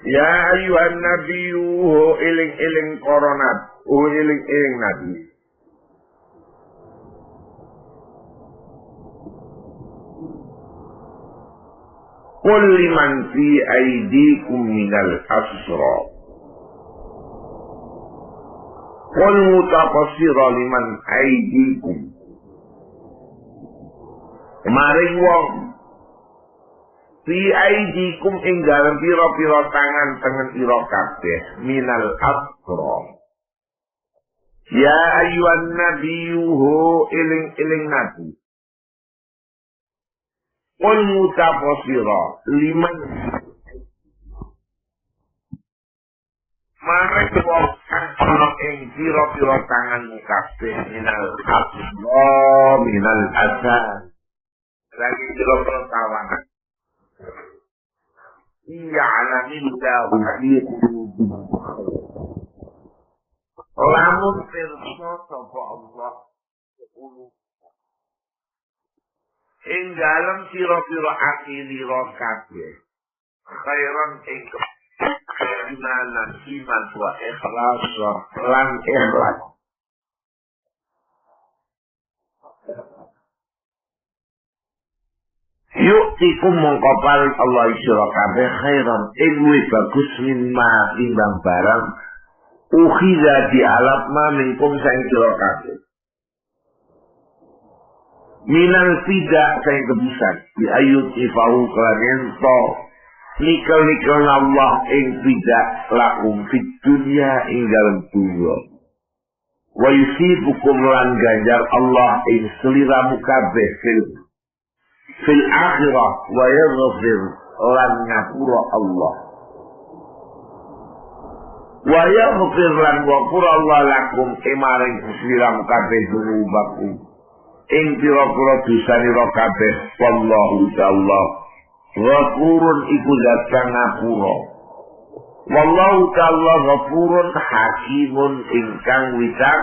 Ya ayuhan nabiyyu iling-iling koronat, iling-iling nabi. Qul liman fi aydikum minal asra. Qul mutaqassira liman aydikum. Maring wong fi aidikum ing dalem pira-pira tangan tengen ira kabeh minal asra. Ya ayyuhan nabiyyu iling-iling nabi. Qul mutaqassira liman maring wong ana ing pira-pira tangan kabeh minal asra minal asar. Lagi pira-pira tawanan. Iya alamindahu fi qulubihim. Lamun pirsa sapa Allah ing dalem sira-sira akilira kabeh khairan ing imanan iman wa ikhlas lan ikhlas. Yuktikum mongkopal Allah isyara kabeh khairan ilwi bagus mimma timbang barang ukhiza dialapma minkum saing sira kabeh minal tidak saing kebisan di ayut ifau kelanen to nikel Allah ing tidak lakum fid dunya ing dalem dunya wa yusibukum lan ganjar Allah ing seliramu kabeh fil akhirah wa yaghfir lan ngapura Allah wa yaghfir lan ngapura Allah lakum maring sliramu kabeh dunubakum ing pira-pira dosanira kabeh wallahu ta'ala ghafurun iku zat kang ngapura wallahu ta'ala ghafurun hakimun ingkang wicat.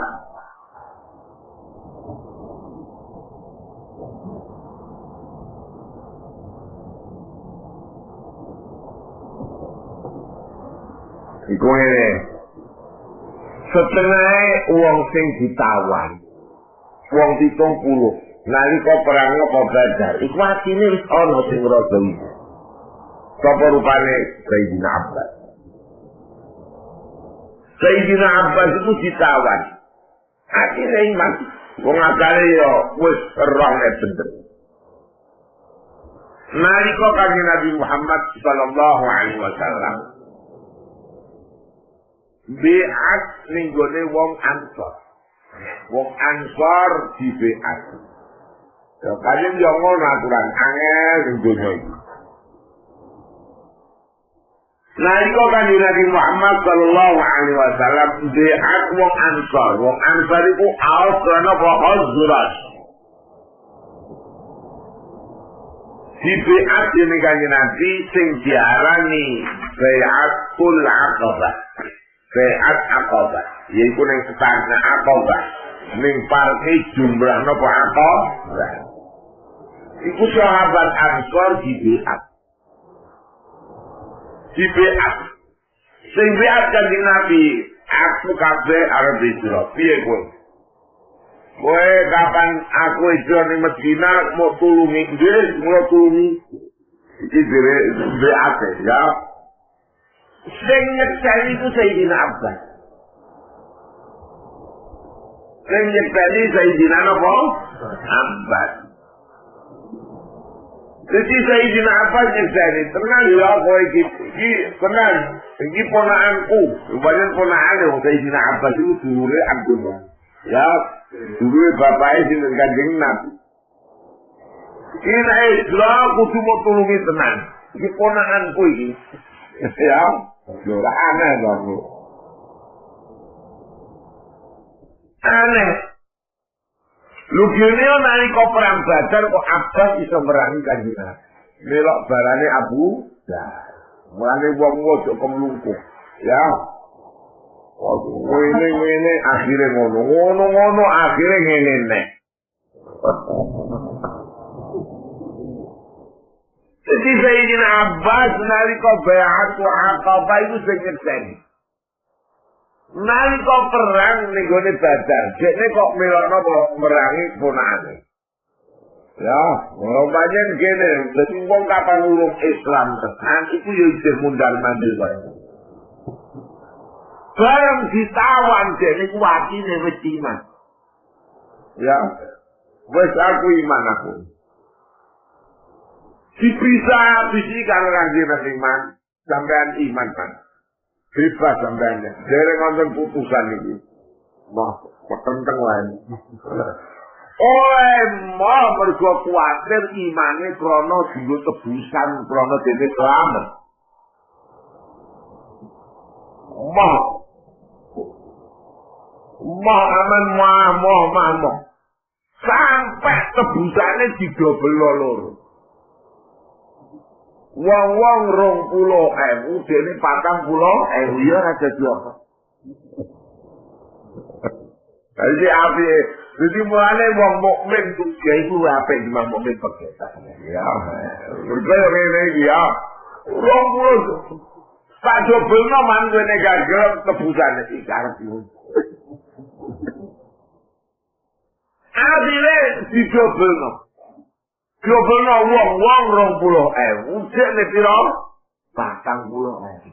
Iku ngene. Setengah wong sing ditawan. Wong 70. Nalika perang apa Badar, iku atine wis ana sing rada iki. Sapa rupane Sayyidina Abbas. Sayyidina Abbas itu ditawan. Atine iman. Wong akale yo wis roh nek bener. Nalika kanjeng Nabi Muhammad sallallahu alaihi wasallam bi'at ninggone wong Ansor. Wong Ansor di bi'at. Ya kalian yo ngono aturan angel ning donya iki. Nalika kanjeng Nabi Muhammad sallallahu alaihi wasallam bi'at wong Ansor. Wong Ansor iku Aus lan apa Khazraj. Di bi'at dene kanjeng Nabi sing diarani Bai'atul Aqabah. Bai'at Aqabah, yaitu yang setangnya Aqabah, yang partai jumlah nopo Aqabah. Iku sahabat Ansor di Bai'at. Di Bai'at. Sing Bai'at kanjeng Nabi, aku kabeh arep hijrah. Piye kowe? Kowe kapan aku hijrah ning Madinah mau tulungi nggih, mau tulungi. Iki Bai'at ya. Sing nyekseni ku Sayyidina Abbas. Sing nyekseni Sayyidina apa? Abbas. Jadi Sayyidina Abbas nyekseni. Tenang ya kowe iki tenang. Iki ponakanku. Rupanya ponakane Sayyidina Abbas itu dulure Abdullah. Ya, dulure bapake sinten Kanjeng Nabi. Kira Islam kudu mau tulungi tenang. Iki ponakanku iki. Ya, ora aneh dong. Aneh. Lu kene nalika perang Badar kok Abbas iso merangi Kanjeng Nabi. Melok barane Abu Jahal. Mulane wong ojo kemlungkuh. Ya. Wene akhire ngono akhire ngene nek. Jadi Sayyidina Abbas nalika bai'atu Aqabah iku sing nyekseni. Nalika perang ning gone Badar, dekne kok melokno merangi ponakane. Ya, umpamane ngene, dadi wong kapan urung Islam tenan iku yo isih mundar-mandir wae. Barang ditawan dekne ku atine wis iman. Ya, wis aku iman aku. Dipisah bisi karo kanjeng iman, sampean iman kan. Bebas sampean. Dereng wonten putusan iki. Wah, petenteng wae. Oleh mah mergo kuwatir imane krana dienggo tebusan krana dene selamat. Aman mah. Sampai tebusane didobel loro. Wong-wong 20.000 dene 40.000 ya ora dadi apa. Jadi api, jadi mulane wong mukmin juga itu apik cuma mukmin pegetan. Ya, berkaya ngene iki ya. 20 tak dobelno mangkene gagal tebusane iki karep yo. Adile didobelno. Dobelno wong 20.000, jekne pira? 40.000.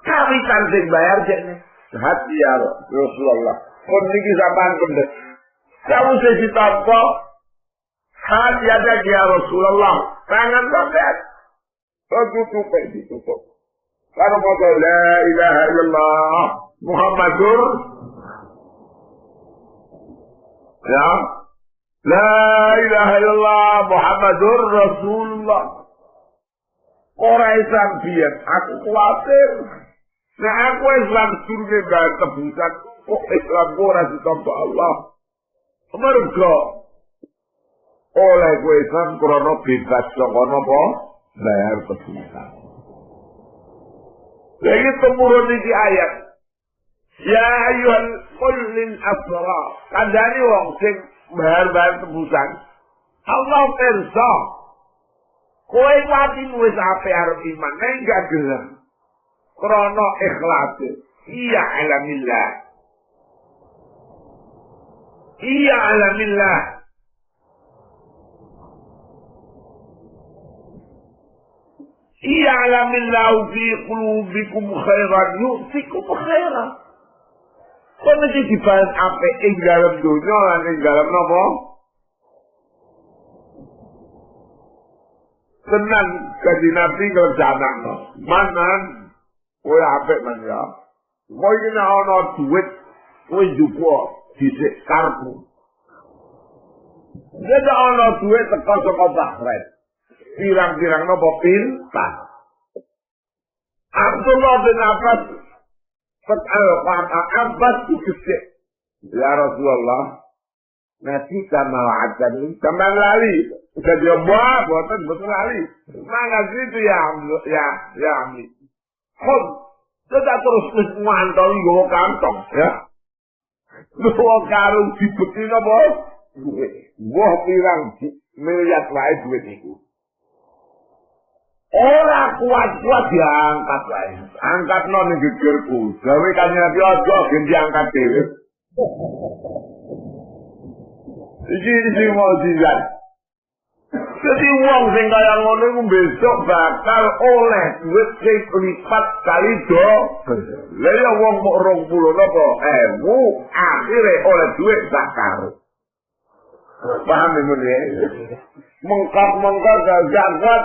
Kawitan sing bayar jekne. Hati ya Rasulullah. Kon niki sampean kendhet. Kamu sing ditampa hati ada ya Rasulullah. Tangan sampean. Tutup. Kalau maca la ilaha illallah Muhammadur ya. La ilaha illallah Muhammadur Rasulullah. Ora Islam biyen aku kuwatir. Nah aku Islam surga gak tebusan. Kok Islam ora ditampa Allah. Mergo oleh kowe Islam krana bebas saka napa? Bayar tebusan. Lagi temurun iki ayat. Ya ayyuhal kullin asra. Kandhane wong sing bayar tebusan. Allah pirsa. Kowe mati wis apik arep iman, nek gak gelem. Krana ikhlas. Iya alamillah. Iya alamillah. Iya alamillah fi qulubikum khairan yu'tikum khairan. Kono iki dibahas apik ing dalem donya lan ing dalem napa? Tenan kanjeng Nabi kerjanakno. Manan kowe apik man ya. Kowe iki nek ana dhuwit kowe njupuk dhisik karepmu. Nek ana dhuwit teko saka Bahrain. Pirang-pirang napa pintar. Abdullah bin Abbas Abbas dikesek. Ya Rasulullah, nanti sama wa'adani, sama lari. Udah dia buat, betul lari. Mana itu ya Ami. Khud, kita terus mantau gue kantong, ya. Gue karung dibetin apa? Gue pirang miliar wae duit itu. Ora kuat-kuat diangkat wae. Angkat non ning gegerku. Gawe kanjeng Nabi aja ben diangkat dhewe. Iki mau dilihat. Jadi wong sing kaya ngono iku besok bakal oleh duit sing lipat kali do. Lah ya wong mok 20 napa? Akhire oleh duit sak karo. Paham ini? Mengkap zakat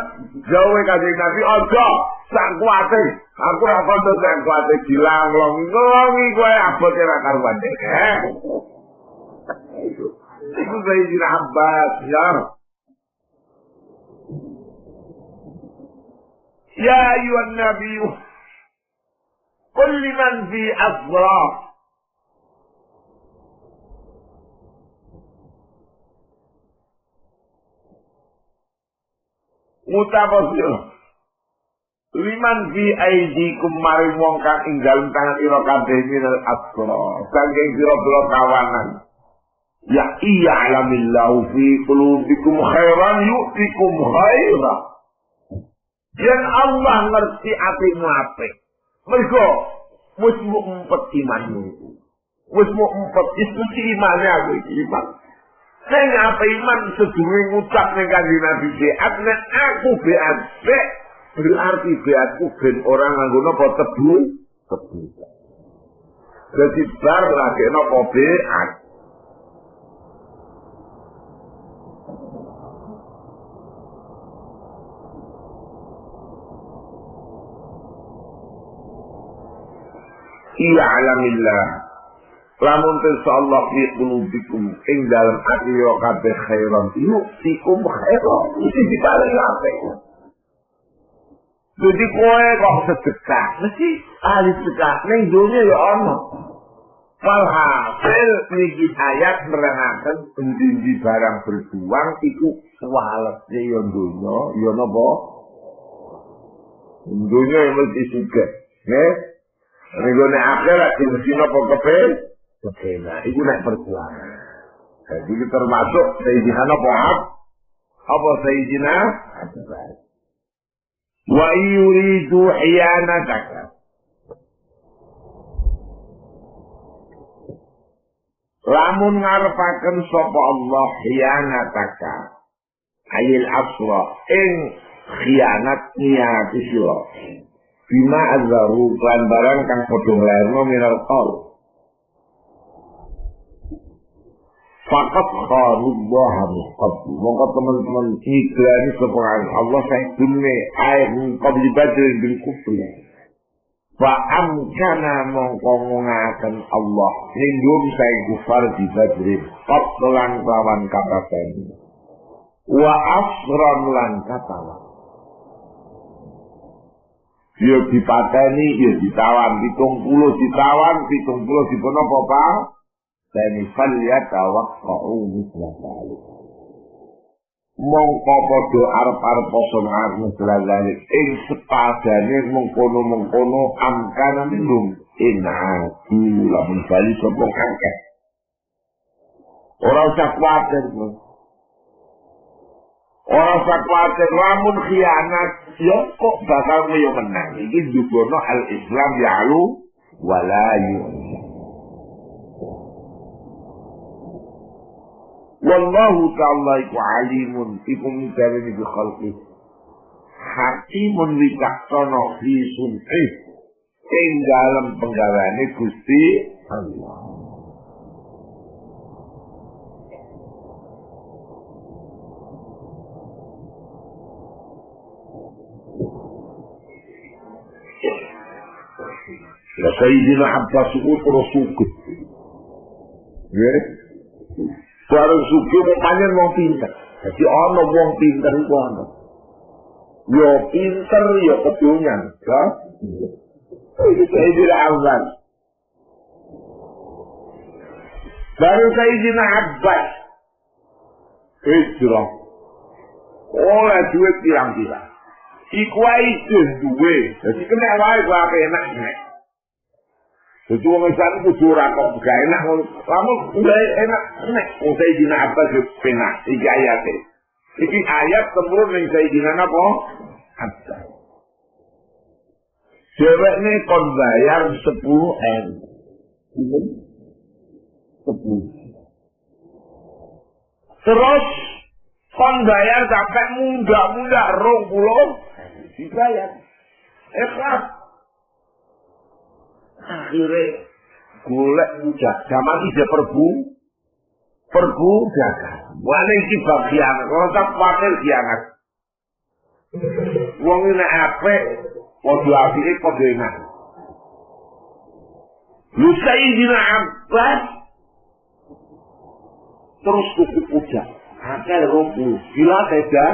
gawe kanjeng Nabi aja sak kuwate. Aku ora kondo sak kuwate dilanglong-longi kowe abote ra karuan. Iku Sayyidina Abbas ya. Ya ayuhan Nabi qul liman fi asra mutafasir liman fi aidikum maring wong kang ing dalem tangan ira kabeh minal asra saking pira-pira kawanan Ya iya'lamillahu fi qulubikum khairan yu'tikum khairan. Yen Allah ngerti atimu apik. Mergo wis mbok umpet imanmu iku. Wis mbok umpet diskusi imane aku iki iman. Sing apa iman sedurunge ngucap ning Kanjeng Nabi beat nek aku beat berarti beatku ben orang nganggo napa tebu. Jadi bar lagi napa beat. Iya alamillah. Lamun insyaallah fi qulubikum ing dalem ati yo kabeh khairan yu'tikum khairan. Iki diparingi apik. Jadi kowe kok sedekah, mesti ahli sedekah ning dunya ya ana. Walhasil niki ayat merengaken endi barang berjuang iku walete yo dunya, yo napa? Dunya yo mesti sugih, nggih. Regone akhirat di mesin apa kepen? Nah, itu nek perjuangan. Jadi termasuk Sayyidina Muhammad apa Sayyidina wa yuridu hiyanataka. Lamun ngarepaken sapa Allah hiyanataka. Ayil asra ing khianat niati sira. Bima azharu lan barang kang padha nglairno minal qaul. Fakat kharullah muqaddu. Mongko teman-teman ikrani sepengan Allah saya dunia air qabli badrin bil kufri. Fa amkana mongko ngaken Allah nindum saya kufar di badrin qatlan lawan kapaten. Wa asran lan katawa. Dia dipateni, dia ditawan, 70 ditawan, 70 dipono apa? Dan faliat awak kau mislah balik. Mongko podo arep-arep poson arep mislah balik. Ing sepadane mengkono amkana minum. Inatu lamun bali sopong angkat. Orang usah kuatir. Orang usah kuatir. Lamun khianat. Ya kok bakal yo menang. Iki dugono al-Islam ya'lu wala yu'la. Wallahu ta'ala iku alimun iku mintari bi khalqi. Hakimun wicaksono fi sun'i. Ing dalam penggaweane Gusti Allah. Ya Sayyidina Abbas itu terus sugih. Ya. Bareng sugih pancen wong pinter. Jadi ana wong pinter iku ana. Yo pinter yo kedunyan, ya. Itu Sayyidina Abbas. Bareng Sayyidina Abbas hijrah. Oleh duit pirang-pirang. Iku ae duwe. Jadi kena wae kok enak nek. Jadi orang Islam kudu ora kok gak enak, lamun udah enak nek wong Sayyidina Abbas penak iki ayate. Iki ayat temurun ning Sayyidina napa? Abbas. Cewekne kon bayar 10.000. 10. Terus kon bayar sampai mundak-mundak 20 dibayar. Ikhlas. Akhirnya golek mudah zaman ide perbu dagang wale iki bagian ora tak wakil kiamat wong nek apik padha apike padha enak lu Sayyidina Abbas terus kuku puja akal rompu gila beda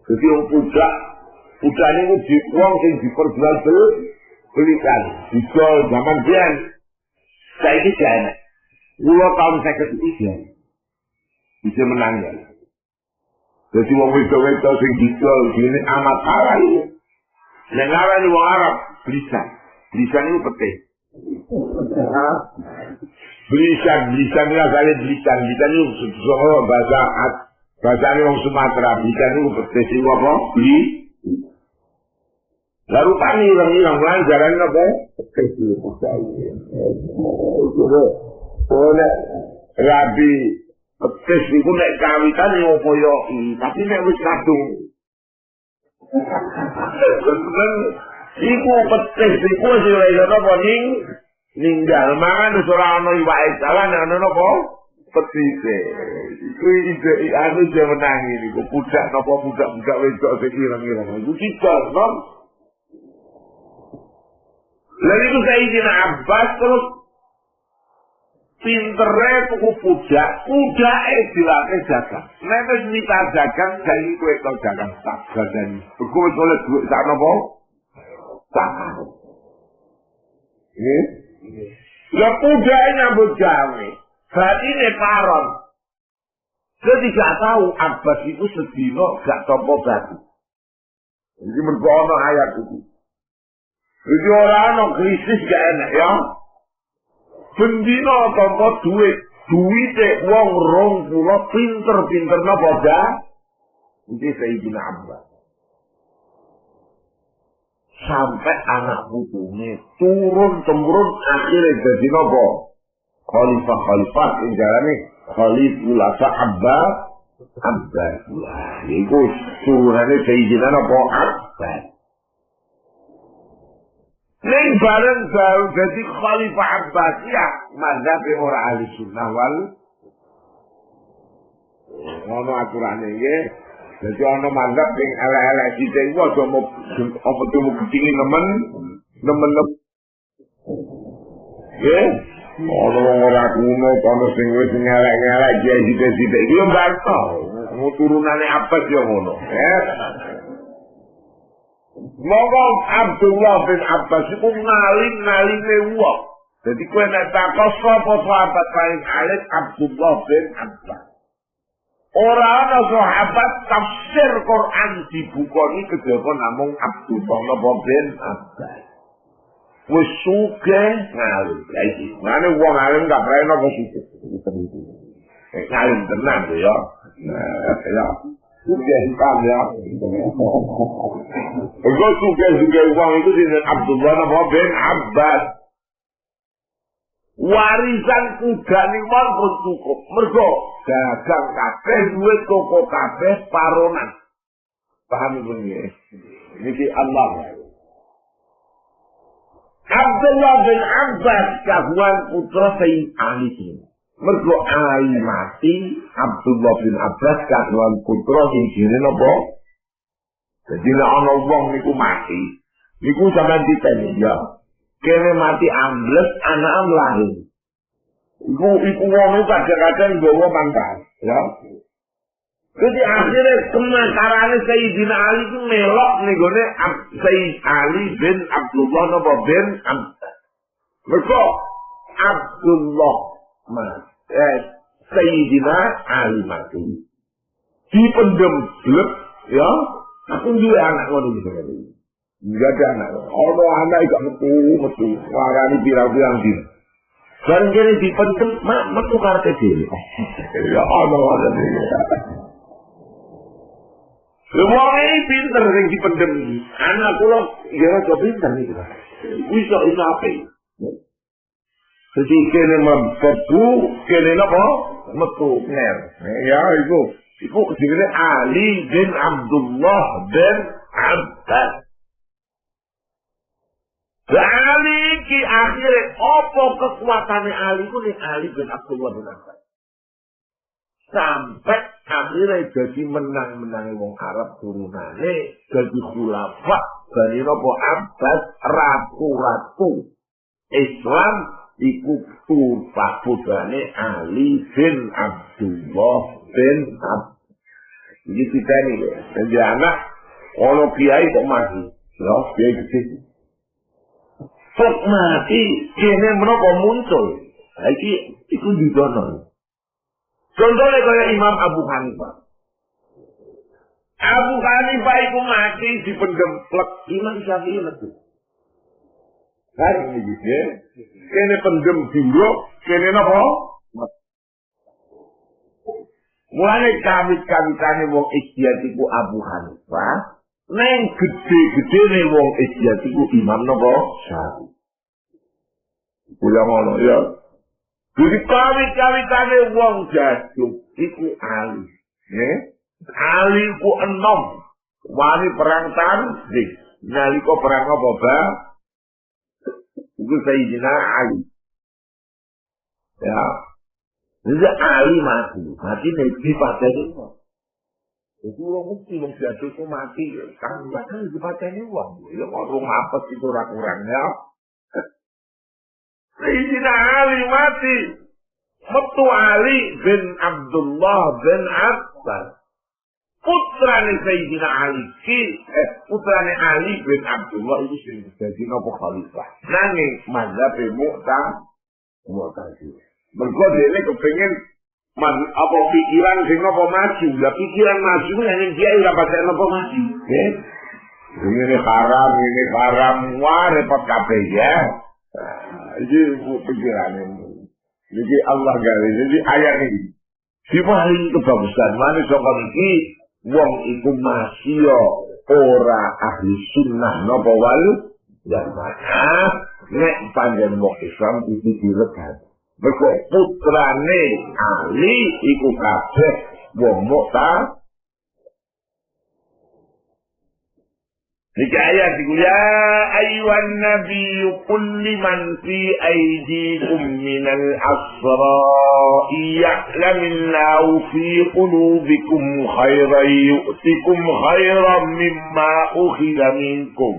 jadi wong puja ini di wong sing diperjual belikan, dijual zaman biyen. Saya ini jangan. 10 tahun saya ketiga. Bisa menang ya. Jadi wong wedok-wedok sing dijual gini amat parah ini. Nek ngaran wong Arab, belisan. Belisan itu pete. Belisan lah kali belisan itu soal bahasa ini orang Sumatera. Belisan itu petis itu apa? Beli. Lalu tani orang pelajaran apa? Petis itu. Oleh rabi petis itu nek kawitan yang apa ya? Tapi nek wis kadung. Iku petis iku sing lha apa ninggal mangan ora ana iwake jalan ana napa petise kuwi anu je menangi niku budak napa budak wedok sing ireng-ireng iku cicak no lha iku Sayyidina Abbas terus pintere tuku budake dilake dagang nek wis mita dagang saiki kowe kok dagang tak gadani kowe oleh duit sak napa tak ya budaya nyambut gawe. Berarti ini paron. Dia tidak tahu Abbas itu sedino gak tompo batu. Jadi berbono ayat itu. Jadi orang krisis gak enak ya. Bendino tompo duit. Duitnya wong 20 pinter-pinter napa dah. Ini Sayyidina Abbas. Sampai anak putunya turun-temurun akhirnya jadi apa? Khalifah yang jalannya Khalifulasa Abbas. Itu turunannya Sayyidina apa? Abbas. Ini bareng baru jadi Khalifah Abbas ya mazhab orang ahli sunnah wal ngono aturannya ya. Jadi ana manggap sing elek-elek sithik iku aja mau apa tuh kepingin nemen. Ya. Ana ora kuno ana sing wis elek-elek dia sithik-sithik iki yo banto. Mau turunane apa yo ngono, ya. Monggo Abdullah bin Abbas iku ngalim-ngalime wong. Jadi kowe nek takon sapa sahabat paling alim Abdullah bin Abbas. Orang ana sahabat tafsir Quran dibukoni kejaba namung Abdullah bin Abbas. Wis sugih ngalim. Ya iki, mane wong alim gak prene kok sugih. Ngalim tenan ya. Nah, ya. Sugih kan ya. Kok sugih wong itu jenenge Abdullah bin Abbas. Warisan kudane wong pun cukup. Mergo dagang kabeh duwe toko kabeh paronan. Paham iku nggih. Niki Allah. Abdullah bin Abbas kagungan putra Sayyid Ali. Mergo Ali mati, Abdullah bin Abbas kagungan putra sing jenenge napa? Dadi nek ana wong niku mati, niku sampeyan diteni ya. Kene mati ambles anak lahir. Iku wong kadang-kadang nggawa mangkat, ya. Jadi akhirnya kemakarane Sayyidina Ali itu melok nih gone Sayyid Ali bin Abdullah bin Abbas. Mereka Abdullah Sayyidina Ali mati. Dipendem blek, ya. Aku juga anak ngono gitu. Enggak ada anak. Ono anak gak metu. Warani pirang-pirang dina. Bareng kene dipendem, metu karepe dhewe. Ya ono ada dhewe. Wong iki pinter sing dipendem iki. Anak kula ya rada pinter iki. Iso ape. Jadi kene metu, kene napa? Metu ner. Ya iku jenenge Ali bin Abdullah bin Abbas. Ali ki akhirnya apa kekuatannya Ali ku ning Ali bin Abdullah bin Abbas. Sampai akhirnya jadi menang-menangi wong Arab turunane jadi khulafah dari nopo Abbas ratu-ratu Islam iku tupak putrane Ali bin Abdullah bin Abbas. Jadi kita ini jadi anak ono kiai kok mati, ya kiai kecil. Kok mati kene menapa muncul? Iki iku didono. Contohnya kayak Imam Abu Hanifah. Abu Hanifah itu mati dipendem plek Imam Syafi'i metu. Kan iki nggih. Kene pendem buruk, kene napa? Mulane kawit-kawitane wong ijtihad iku Abu Hanifah, neng gede-gedene wong ijtihad iku Imam napa? Syafi'i. Kula ngono ya. Jadi kawit-kawitane wong jaduk iku ali. Nggih. Ali ku enom. Wani perang tanding. Nalika perang apa, Bang? Iku Sayyidina Ali. Ya. Jadi Ali mati. Mati nek dipateni wong. Iku wong mesti wong jaduk ku mati. Kan bahkan dipateni wong. Ya kok ngapes itu ora kurang ya. Sayyidina Ali mati. Metu Ali bin Abdullah bin Abbas. Putrane Sayyidina Ali putrane Ali bin Abdullah itu sing dadi napa khalifah. Nanging mazhab Mu'tazilah. Mergo dhewe kepengin apa pikiran sing napa maju. Lah pikiran maju nek dia ora patek napa maju. Nggih. Ini haram, wah repot kabeh ya. Ini pikiran ini. Jadi Allah gawe, jadi ayat ini. Dipaling kebagusan, mana sangka iki wong iku masih ora ahli sunnah napa wal jamaah nek panjen wong Islam iki dilegat. Mergo putrane Ali iku kabeh wong Mu'tazilah. Ayat itu ya ayyuhan nabiy qul liman fi aydikum minal asra'i ya'lamillahu fi qulubikum khairan yu'tikum khairan mimma ukhidha minkum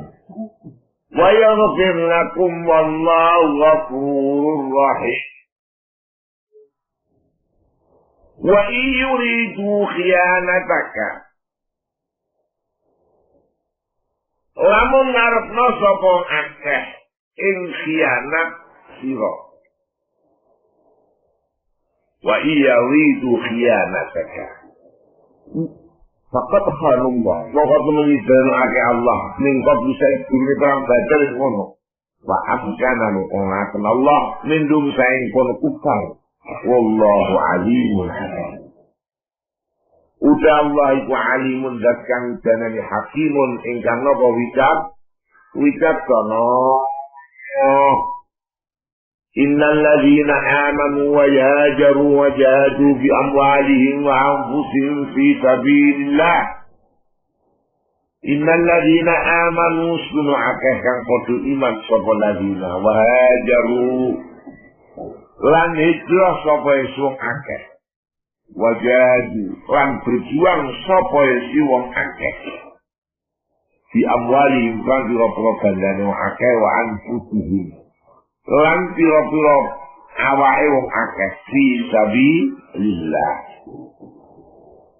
wa yaghfir lakum wallahu ghafurur rahim wa in yuridu khiyanataka lamun ngarepno sapa akeh ing khianat sira wa iya widu khianataka faqad khanallah maka temeni akeh Allah ning kok bisa dene perang badar ngono wa abjana nuqatan Allah mindum saing kono kufar wallahu alimun hakim. Udah Allah iku alimun zat kang danane hakimun ingkang napa wicat kono. Innal ladzina amanu wa yajaru wa jahadu bi amwalihim wa anfusihim fi sabilillah. Innal ladzina amanu sunu akeh kang padha iman sapa ladzina wa hajaru lan hijrah sapa wong akeh. Wajadi lan berjuang sapa si wong akeh di amwali kan pira-pira bandane wong akeh wa anfusihim lan pira-pira awake wong akeh fi sabilillah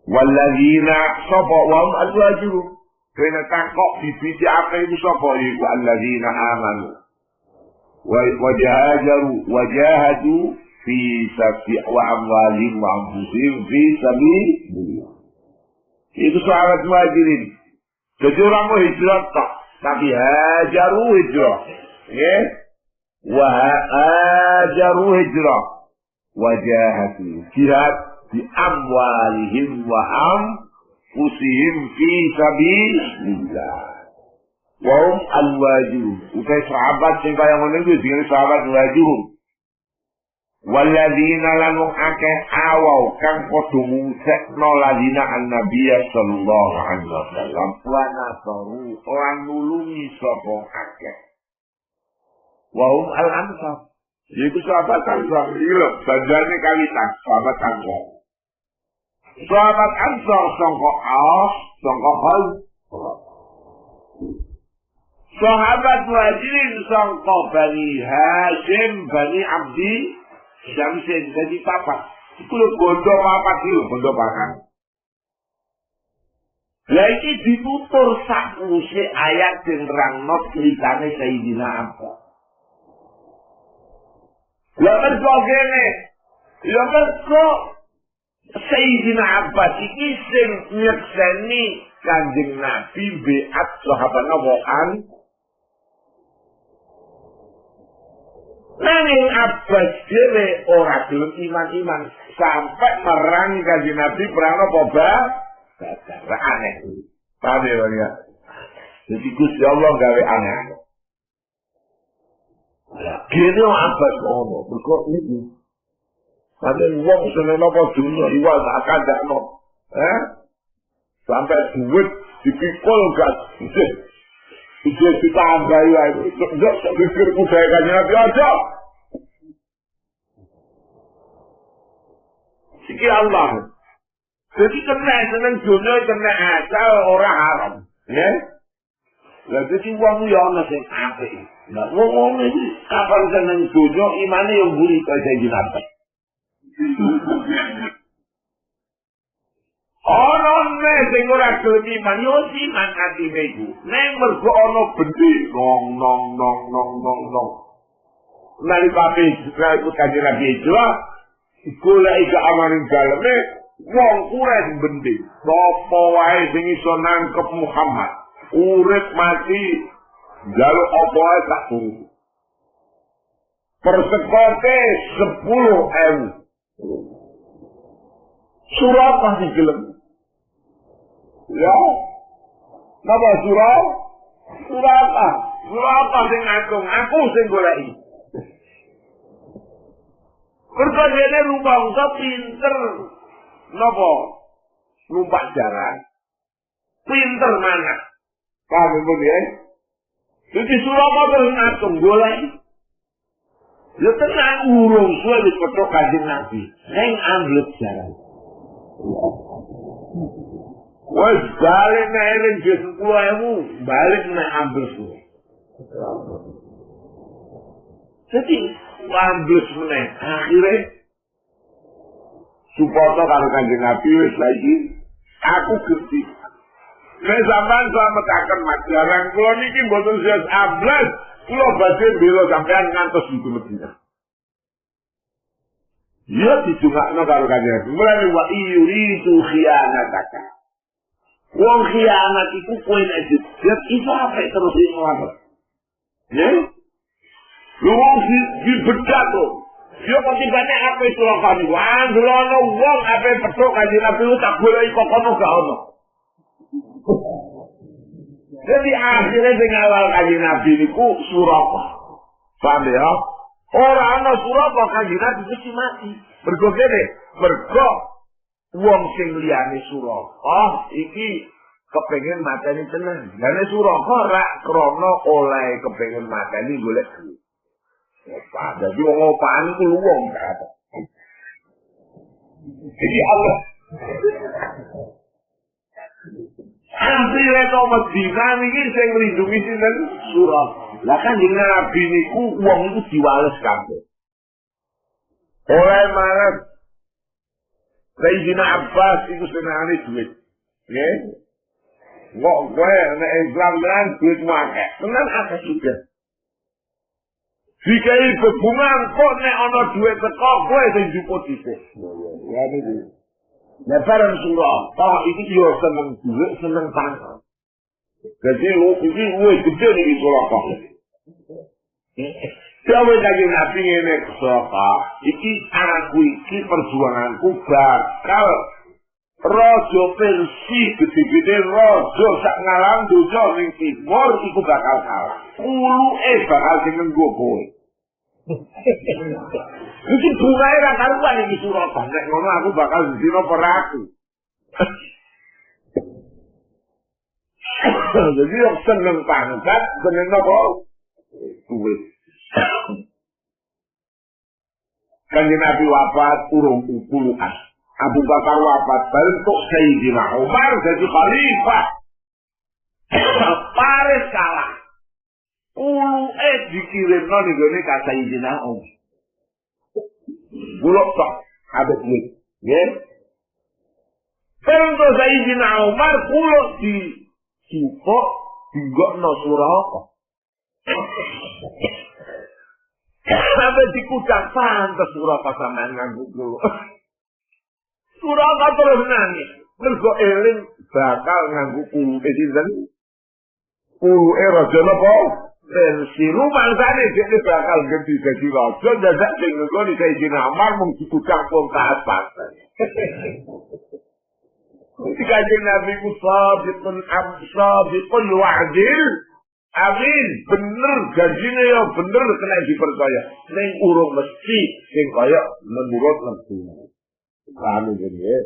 walladzina sapa wong azwaju kena takok bibiti akeh iku sapa iku alladzina amanu wajahadu fi sabi wa amwalihim wa anfusihim fi sabilillah. Itu sahabat muhajirin. Jadi orang mau hijrah tak, tapi hajaru hijrah. Ya, wa hajaru hijrah, wajahati jihad bi amwalihim wa anfusihim fi sabilillah. Wa hum al-wajib. Utai sahabat sing kaya ngono iku jenenge sahabat wajib. Walladzina lanung akeh awau kang padha ngusekno ladina annabiyya sallallahu alaihi wasallam wa nasaru lan nulungi sapa akeh wa hum al-ansar iku sahabat ansar iki banjane kawitan sahabat ansar sangka Aus sangka Khal sahabat muhajirin sangka Bani Hashim Bani Abdi Jamsin jadi papat. Itu lho bondo papat iki bondo pakan. Lah iki ditutur sakwise ayat sing nerangno critane Sayyidina Abbas. Lah mergo kene. Lah mergo Sayyidina Abbas iki sing nyekseni Kanjeng Nabi beat sahabat Nabi Nanging Abbas dhewe ora gelem iman-iman sampai merangi Kanjeng Nabi perang apa Badar. Aneh. Paham ya? Jadi Gusti Allah gawe aneh. Kene Abbas ono, mergo iki. Ada wong seneng apa dunia iwal tak kandakno. Sampai duit dipikul gak. Itu ditambah ya. Enggak pikir budaya Kanjeng Nabi aja. Iki Allah. Jadi kena seneng dunia kena asal orang haram. Ya. Lah dadi wong yo ana sing apik. Lah wong iki kapan seneng dunia imane yo mburi kaya Kanjeng Nabi. Orang sing ora gelem iman yo iman atine iku. Nek mergo ana bendi nong. Nalika Israel iku Kanjeng Nabi golek iki amaning daleme wong urip bendi. Sapa wae sing iso nangkep Muhammad, urip mati jaluk apa wae tak turu. Persekote 10.000. Surat masih gelem. Ya. Napa surat? Surat apa sing ngatung? Aku sing goleki. Kerjane rumangsa pinter. Napa? Numpak jaran. Pinter mana? Paham ya? Jadi surat apa terus ngatung goleki? Ya tenang urung suwe wis petok Kanjeng Nabi. Ning ambles jaran. Wes balik nek eling 10.000 balik nek ambles. Jadi ambles meneh akhire supaya karo Kanjeng Nabi wis lagi aku gerti. Nek sampean slametaken majaran kula niki mboten sias ambles. Kula badhe bela sampean ngantos niku Medina. Ya ditungakno karo Kanjeng Nabi. Mulane wa yuridu khianataka. Wong khianat iku kowe nek iso apik terus iso. Ya? Lu wong dibedak to. Yo kok tibane apik surakan iku. Anglono wong apik petuk Kanjeng Nabi tak goleki kok kono gak ono. Jadi akhirnya sing awal Kanjeng Nabi niku Suraka. Paham ya? Ora ana Suraka Kanjeng Nabi mesti mati. Mergo kene, mergo wong sing liyane Suraka iki kepengin mateni tenan. Lah nek Suraka ora krana oleh kepengin mateni golek duit. Apa dadi wong opaan iku luwung kata. Jadi Allah Antri reto Medina niki sing nglindungi sinten Surat. Lah kan jeneng Nabi niku wong iku diwales kabeh. Oleh marang Sayyidina Abbas iku senengane duit. Nggih. Kok kowe nek Islam lan duitmu akeh. Tenan akeh juga. Dikai bebungan kok nek ana duit teko kowe sing jupuk dhisik. Ya niki. Nah, barang surah, toh itu yo seneng duit, seneng tangan. Jadi lu ini gede nih surah toh. Siapa lagi Nabi ini surah? Iki anakku, iki perjuanganku bakal rojo pensi gede-gede rojo sak ngalam dojo ning timur iku bakal kalah. Bakal dengan gue. Iki bungae ra karuan iki surat. Nek ngono aku bakal dina peraku. Jadi yo seneng pangkat, seneng apa? Duit. Kanjeng Nabi wafat urung 20-an. Abu Bakar wafat bentuk Sayyidina Umar jadi khalifah. Paris kalah. Dikirimno ning gone ka Sayyidina Umar. Bulok tok ada duit. Nggih. Peruntuk Sayyidina Umar kulo di supok digokno Suraka. Sampai dikucak pantes Suraka sampean nganggo kulo. Suraka terus nangis. Mergo eling bakal nganggo kulo sinten? Kulo raja napa? versi rumangsane dhekne bakal ganti dadi raja dadak sing engko Sayyidina Umar mung dipucang wong taat. Kanjeng Nabi ku sabiqun wa'dil amin bener janjine ya bener kena dipercaya ning urung mesti sing kaya menurut nafsu. Anu ngene.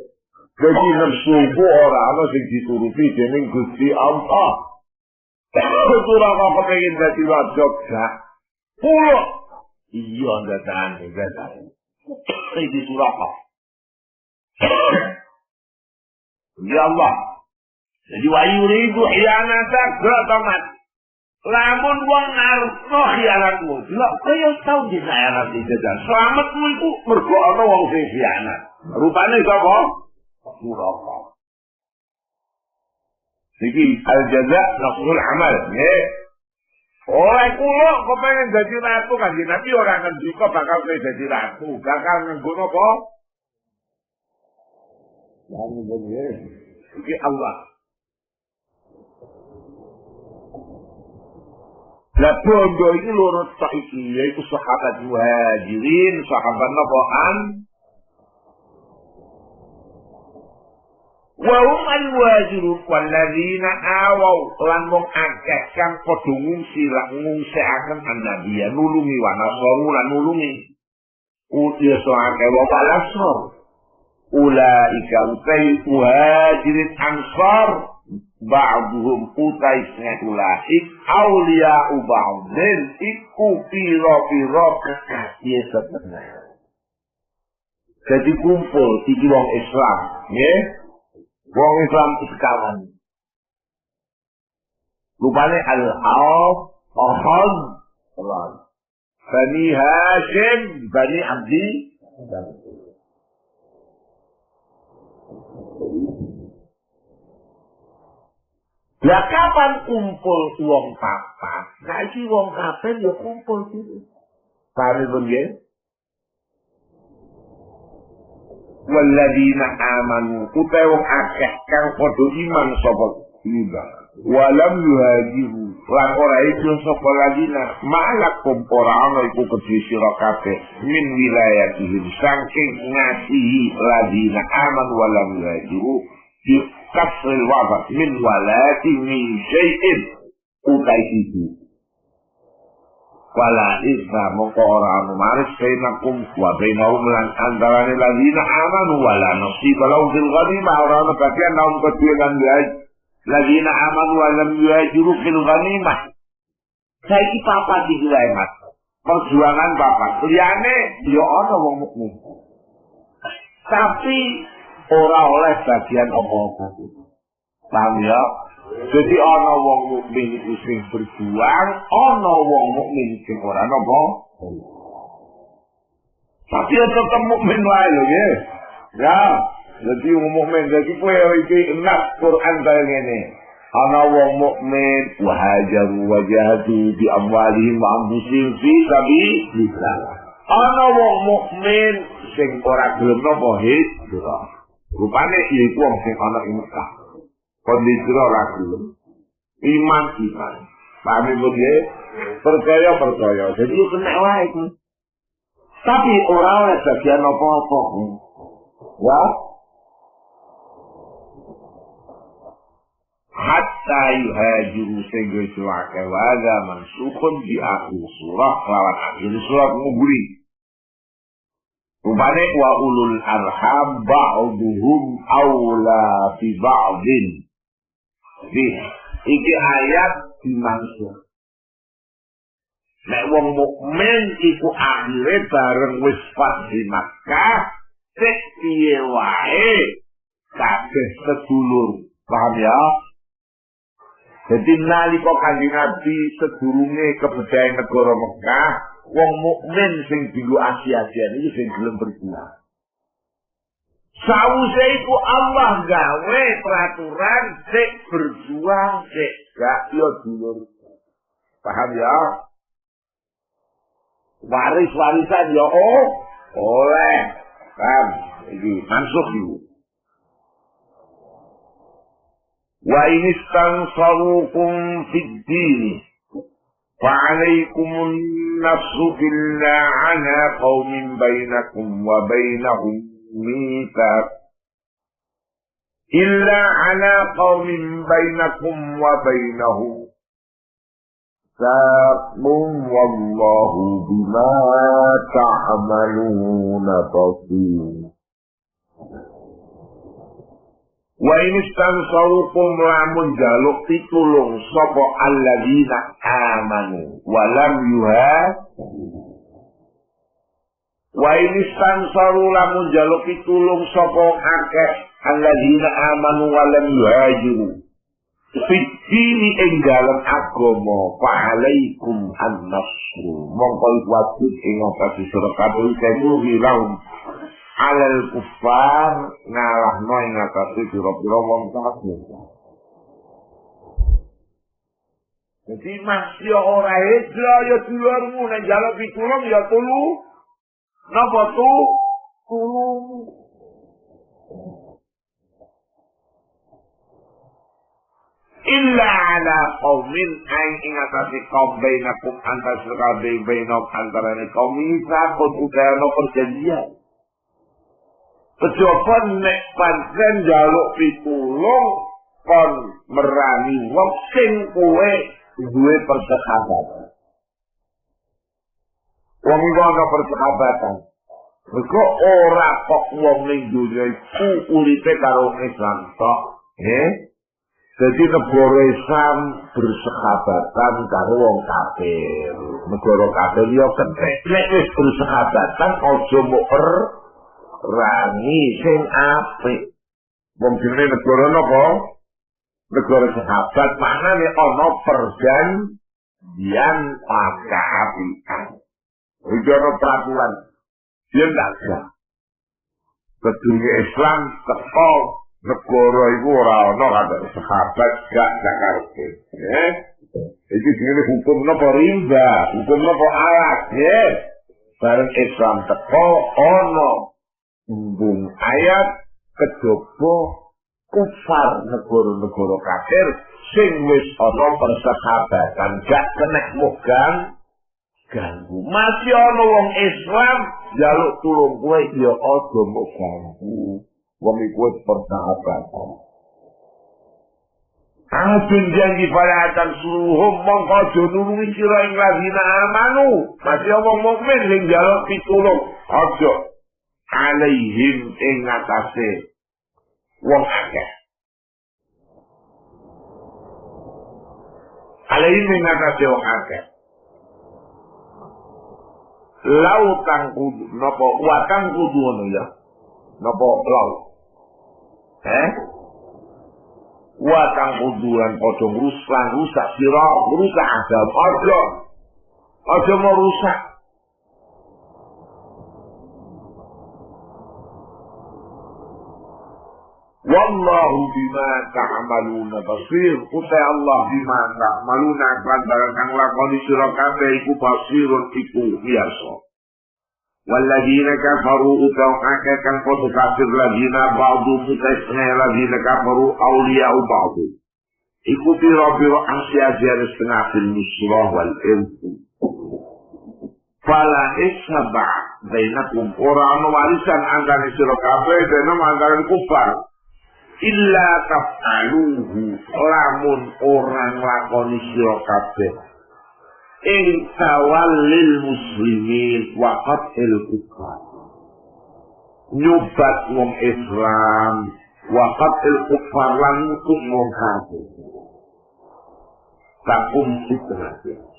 Jadi nafsu ora ana sing dituruti dening Gusti Allah. Surah apa pengen dadi raja gak? Pulo. Iya datang. Ini surah apa? Ya Allah. Jadi wa yuridu khiyanata gratamat. Lamun wong ngarepno khianatmu, lha kaya tau dikhianat jajan. Slametmu iku mergo ana wong sing khianat. Rupane sapa? Surah. Iki al-jaza nafsul amal, nggih. Oleh kula kepengin dadi ratu Kanjeng Nabi ora ngendika bakal dadi ratu, bakal nganggo apa? Iki Allah. Lah bondo iki loro tok iki yaiku sahabat muhajirin, sahabat nabawan. Wa hum al-muhajirun walladzina awaw lan wong akeh kang padha ngungsiaken Nabi nulungi wa nasaru lan nulungi. Utia akeh wa balasor. Ulaika utai muhajirin ansar ba'duhum utai ulaik awliya ba'din iku pira-pira kekasih sebenarnya. Jadi kumpul iki wong Islam, nggih. Wong Islam sekawan. Rupane al-Auf, Ahad, Bani Hashim, Bani Abdi. Lah kapan kumpul wong papat? Nah iki wong kabeh ya kumpul iki. Pare nggih? Walladzina amanu utawa wong akeh kang padha iman sapa liba walam yuhajiru lan ora iku sapa ladina malakum ora ana iku kedhi sira kabeh min wilayatihim saking ngasihi ladina aman walam yuhajiru di kasril wabak min walati min syai'in utai itu wala isna mongko ora anu maris bainakum wa bainahum lan antarane ladina amanu wala nasib lahu fil ghanimah ora ana bagian naum kedue lan ladina amanu wa lam yuhajiru fil ghanimah. Saiki papat iki wae Mas. Perjuangan papat. Liyane ya ana wong mukmin. Tapi ora oleh bagian apa-apa. Paham ya? Jadi ana wong mukmin iku sing berjuang, ana wong mukmin sing ora napa. Tapi tetep mukmin wae lho nggih. Ya, jadi wong mukmin dadi kowe iki nas Quran kaya ngene. Ana wong mukmin wa hajaru wa jahadu bi amwalihim wa anfusihim fi sabilillah. Ana wong mukmin sing ora gelem napa hijrah. Rupane iku wong sing ana ing Mekah. Kondisi orang belum iman. Paham itu dia? Percaya. Jadi itu kena wae itu. Tapi orang oleh bagian apa-apa. Ya. Hatta yuhajiru sehingga suaka waga mansukun di akhir surah lawan akhir surah nguburi. Rupane wa ulul arham ba'duhum awla fi ba'din. Iki ayat dimaksud. Nek wong mukmin iku akhire bareng wis pas di Makkah, sik piye wae kabeh sedulur. Paham ya? Jadi nalika Kanjeng Nabi sedurunge kebedhaen negara Mekah, wong mukmin sing dulu Asia-Asia iki sing gelem berjuang. Sawise iku Allah gawe peraturan sik berjuang sik gak yo dulur. Paham ya? Waris-warisan yo oleh. Paham? Iki mansukh iki. Wa inistansarukum fid din Fa'alaikumun nasru billah ala qawmin bainakum wa bainahum mithaq illa ala qawmin bainakum wa bainahum sa'mun wallahu bima ta'amaluna basir. Wa inistansarukum lamun jaluk pitulung sapa alladzina amanu wa lam wa inistansaru lamun jaluk pitulung sapa akeh alladzina amanu wa lam yuhajiru fitini ing dalem agama fa alaikum an-nasru mongko wajib ing atase sira kabeh kanggo wilaun alal kufar ngalahno ing atase pira-pira wong kafir. Jadi masih ora hijrah ya dulurmu nek njaluk pitulung ya tulu. Napa tulung? Illa ala qaumin aing ing atase kaum bainakum antas kabeh bainok antarane kaum isa kudukano perjanjian. Kejaba nek pancen njaluk pitulung kon merani wong sing kowe duwe persahabatan. Wong iku ana persahabatan. Mergo ora kok wong ning dunya iku uripe karo Islam tok, Jadi negara Islam bersahabatan karo wong kafir. Negara kafir yo kethek nek wis bersahabatan aja mbok rangi sing apik. Wong jenenge negara napa? Negara sahabat manane ana perjanjian pakapikan. Iki ana peraturan. Yen ndak Kedunya Islam teko negara iku ora ana kata sahabat gak karepe. Iki jenenge hukum napa rimba, hukum napa alat, bareng Islam teko ana embung ayat kejaba kufar negara-negara kafir sing wis ana persahabatan gak kena mugan ganggu. Masih ana wong Islam jaluk tulung kowe ya aja mbok ganggu. Wong iku persahabatan. Angin janji falatan suruhum mongko aja nulungi sira ing lazina amanu. Masih wong mukmin sing jaluk pitulung aja alaihim ing atase wong akeh. Alaihim ing atase wong akeh. Lautang kudu napa watang kudu ngono ya. Napa laut? Watang kuduan padha rusak sira, rusak agama aja mau rusak. Wallahu bima ta'maluna basir. Utai Allah bima ta'maluna klantaran kang lakoni sira kabeh iku basirun iku biasa. Walladzina kafaru utaw akeh kang padha kafir ladzina ba'du mutasna ladzina kafaru awliya'u ba'du. Iku pira-pira asya-asya setengah fil musrah wal irfu. Fala isaba bainakum ora ana warisan antara sira kabeh dene antara kufar. Illa taf'aluhu lamun orang lakoni sira kabeh ing tawallil muslimin waqat il kufar nyubat wong Islam waqat il kufar lan mutung wong kafir takum fitnah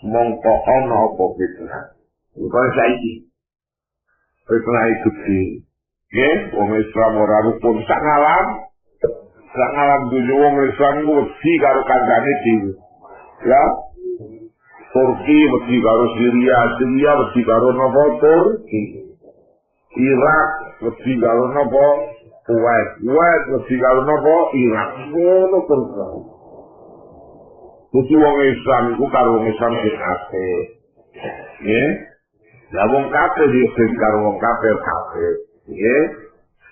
mongko ana apa fitnah kaya saiki fitnah itu wong Islam ora rukun sak ngalam dunia wong Islam wedi karo kancane dhewe. Ya. Turki wedi karo Syria wedi karo napa Turki. Irak wedi karo napa Kuwait wedi karo napa Irak. Ngono terus. Dadi wong Islam iku karo wong Islam sing akeh. Nggih. Lah wong kafir iki karo wong kafir. Nggih.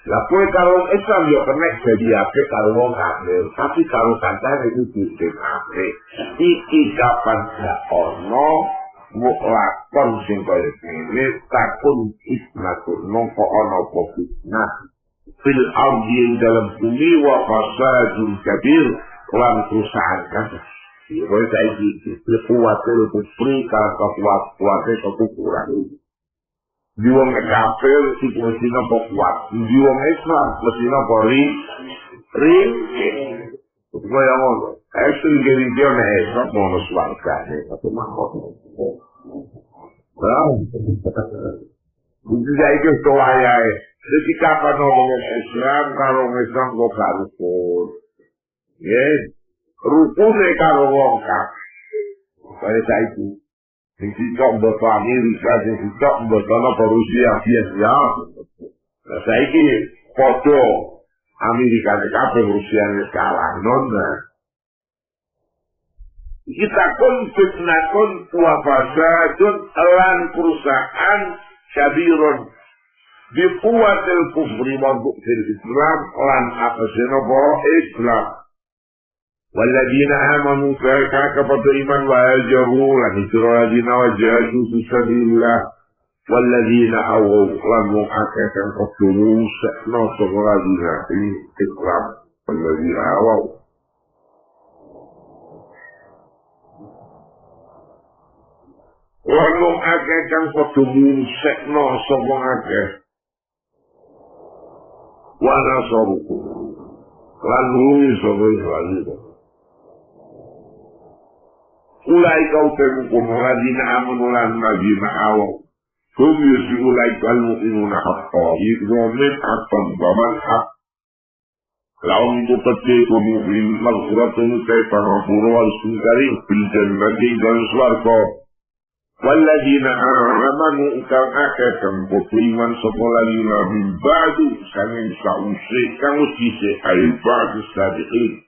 Lah kowe karo Islam yo kena jadi apik karo wong kafir, tapi karo kancane itu dikate. Iki kapan gak ono mbok lakon sing kaya ngene takun ismatun mongko ono apa fitnah fil ardi dalam bumi wa fasadun kabir lan kerusakan kabeh. Kowe saiki kuwatir kufri karo kuwate kekufuran. Di wong kafir iki mesti napa kuat. Di wong Islam mesti napa ring. Kaya ngono. Actually religione è proprio uno sbarcare, ma jadi itu ayah. Jadi kapan ngomongin Islam, kalau Islam kok gak rukun. Ya, rukun kalau wong kafir. Kaya saiki. Sing sitok mboten Amerika, sing sitok mboten Rusia biasa. Lah saiki padha Amerika kabeh Rusia kalah nona. Kita kun fitnahun wa fasadun lan kerusakan kabirun bi quwwatil kufri wa bu'til Islam lan apa senapa Islam. والذين آمنوا فكفروا إيمان وهاجروا لهجروا الذين وجاهدوا في سبيل الله والذين أووا لم يحققوا قتلوا نصر الذين في الإسلام والذين أووا لم يحققوا قتلوا نصر ونصروا لن يصروا الذين ulai kau temukan ladina amanu lan ladina awam hum yusi ulai kal mu'minuna haqqa yu'min haqqan baman haqq laum tupati mu'min maghfiratun kaifa ghafuru wal sunkarin fil jannati dan swarga walladina amanu kang akatan iman sekolah min ba'du sanin sa'usi kang usise ay ba'du sadiqin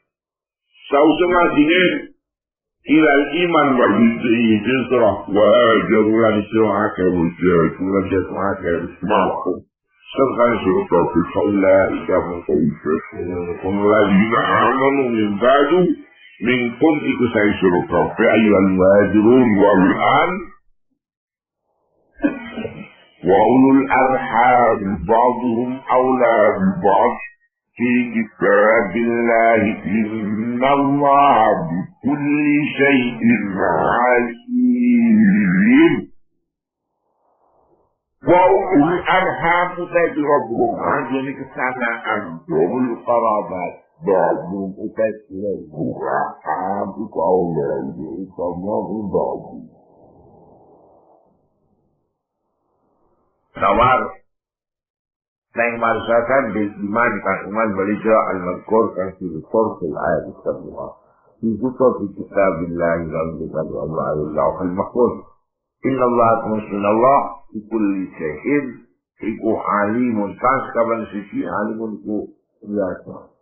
sa'usi ngadingin ilal iman wa hijrah wa hajaru lan istirahaka wujud lan jatuhaka ismaku serta surga fi saulaika mungkin ladina amanu min ba'du minkum iku say surga fi ayyuhal muhajirun wa al-an wa ulul arham ba'duhum awla bi ba'd في كتاب الله إن الله بكل شيء عليم وأولو الأرحام تجربهم عن كسانا أنتم القرابات بعضهم أكثر الرحام كأولاد الله بعضهم سوار Yang merasakan iman kan iman beliau al-Mazkur kan silkur fil ayat as-sab'ah. Dikutuk di kitabillah dalam kitab Allah al-Mahfuz. Inna Allah Allah kulli syai'in iku alimun tas kaban sisi alimun ku biasa.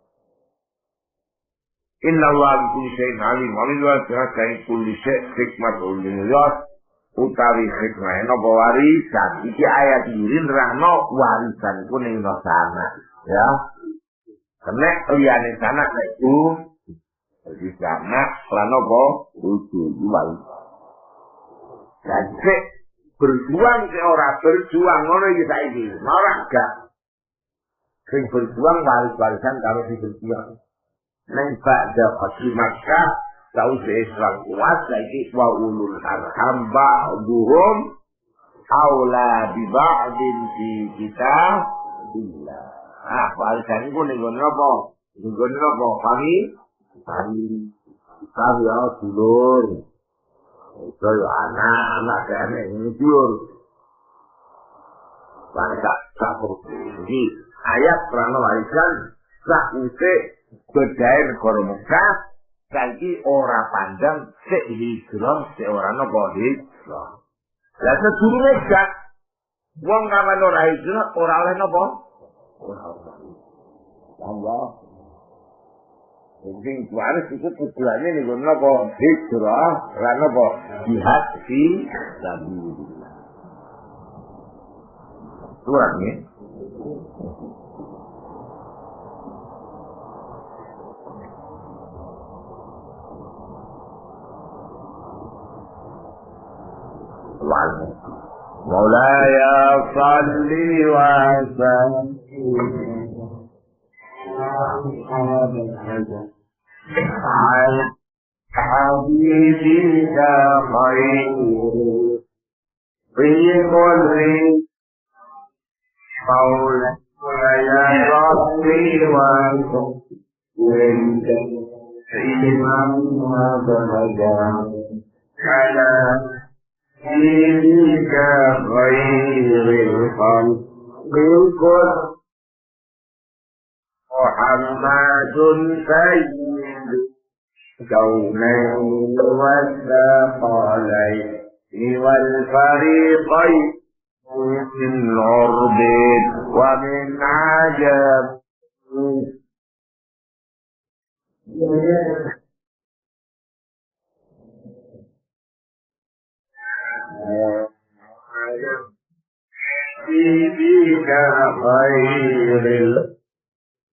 Inna Allah kulli syai'in alim. Alillah kan kulli syai' hikmat ulillah. Utawi hikmah napa warisan iki ayat iki nerangno warisan iku ning sana ya nek liyane sana iku di sana lan apa kudu warisan jadi berjuang ke ora berjuang ngono iki saiki ora gak sing berjuang warisan karo sing berjuang nek ba'da fatih Makkah tahu Islam kuat lagi wa ulul arham ba'duhum aula bi ba'din fi kitabillah. Warisan iku ning ngono apa? Ning ngono apa? Pagi ya dulur. Itu anak kene ini dulur. Bangsa sapur. Jadi ayat prana warisan sak use bedae negara Mekah saiki ora pandang sik hijrah sik ora napa hijrah. Lah sedurunge gak wong kapan ora hijrah ora oleh napa? Ora oleh. Allah. Sing kuwi iku tujuane niku napa hijrah ora napa jihad fi sabilillah. Surat ini مولاي صل وسلم على حبيبك خير في كل مولاي صل وسلم إمام بلغ على حبيبك خير الخلق كل محمد سيد كونين والثقلين والفريقين من عرب ومن عجب حبيبك خير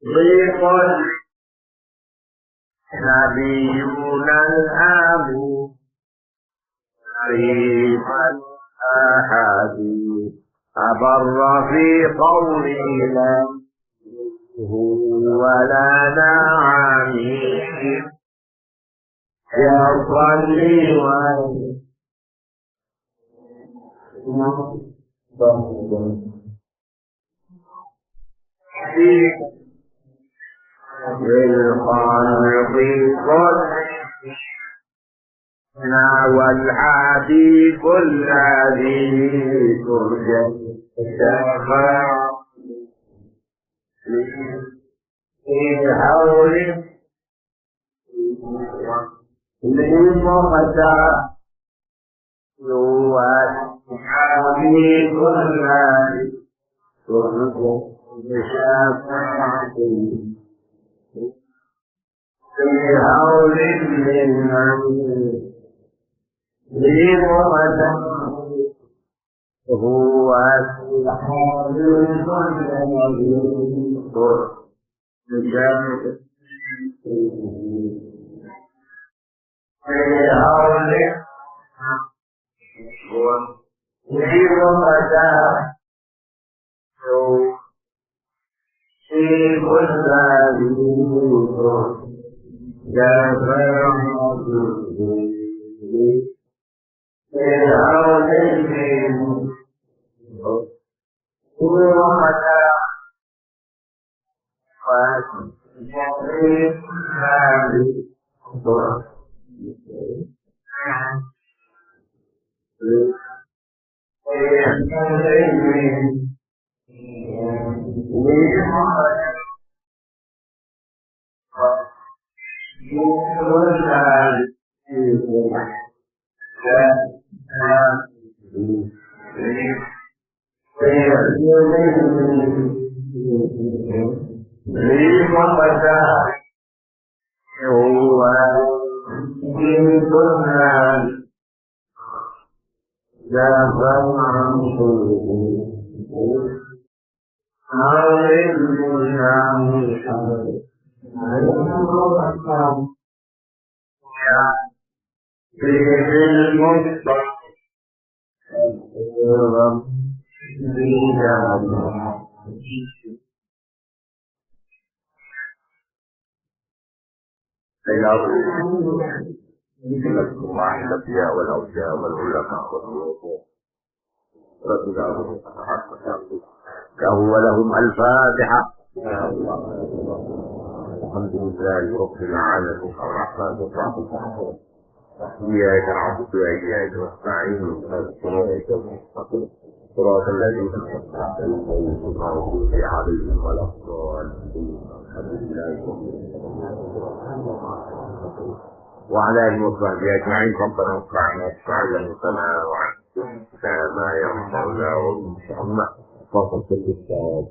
الخلق نبينا الأبو شريف الأحاديث أبر في قولنا ولا نعمه يصلي بالخلق كلنا والحبيب الذي ترجى الشفاعة في حول للمقتى والحبيب الذي ترجى الشفاعة في حول للمقتى هو الحبيب الذي ترجى الأنبياء والأولياء والعلماء والملوك رب العالمين ولهم الفاتحة. الحمد لله رب العالمين الرحمن الرحيم إياك نعبد وإياك نستعين صراط الذين أنعمت عليهم غير المغضوب عليهم ولا الضالين. الحمد لله وعلى آله وصحبه أجمعين. ربنا انفعنا وعلمنا وعلمنا ما ينفعنا وانفعنا وصل بالصلاة